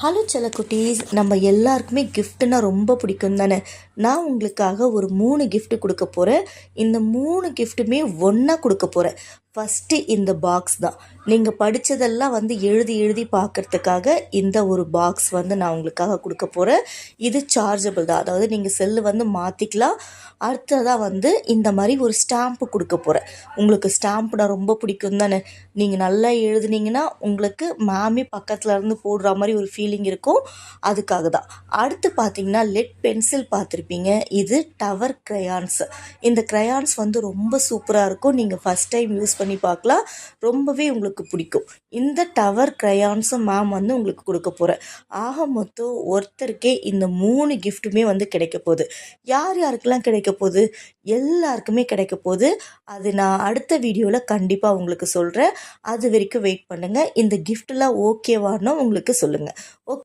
Hello செல்லக்குட்டீஸ், நம்ம எல்லாருக்குமே கிஃப்ட்னா ரொம்ப பிடிக்கும் தானே. நான் உங்களுக்காக ஒரு 3 gift கொடுக்க போகிறேன். இந்த 3 கிஃப்ட்டுமே ஒன்றா கொடுக்க போகிறேன். ஃபஸ்ட்டு இந்த பாக்ஸ் தான். நீங்கள் படித்ததெல்லாம் எழுதி எழுதி பார்க்குறதுக்காக இந்த ஒரு பாக்ஸ் நான் உங்களுக்காக கொடுக்க போகிறேன். இது சார்ஜபிள் தான், அதாவது நீங்கள் செல்லு மாற்றிக்கலாம். அடுத்ததாக இந்த மாதிரி ஒரு ஸ்டாம்ப்பு கொடுக்க போகிறேன். உங்களுக்கு ஸ்டாம்ப்னா ரொம்ப பிடிக்கும் தானே. நீங்கள் நல்லா எழுதுனீங்கன்னா உங்களுக்கு மேமே பக்கத்தில் இருந்து போடுற மாதிரி ஒரு ஃபீலிங் இருக்கும். அதுக்காக தான். அடுத்து பார்த்தீங்கன்னா லெட் பென்சில் பார்த்துருப்பீங்க. இது டவர் க்ரையான்ஸ். இந்த க்ரையான்ஸ் ரொம்ப சூப்பராக இருக்கும். நீங்கள் ஃபஸ்ட் டைம் யூஸ் பண்ணி பார்க்கலாம். ரொம்பவே உங்களுக்கு பிடிக்கும். இந்த டவர் க்ரையான்ஸும் மேம் உங்களுக்கு கொடுக்க போகிறேன். ஆக மொத்தம் ஒருத்தருக்கே இந்த 3 கிஃப்ட்டுமே கிடைக்க போகுது. யார் யாருக்கெல்லாம் கிடைக்க போகுது? எல்லாருக்குமே கிடைக்க போகுது. அது நான் அடுத்த வீடியோவில் கண்டிப்பாக உங்களுக்கு சொல்கிறேன். அது வரைக்கும் வெயிட் பண்ணுங்கள். இந்த கிஃப்ட்லாம் ஓகேவானோ உங்களுக்கு சொல்லுங்கள். ஓகே.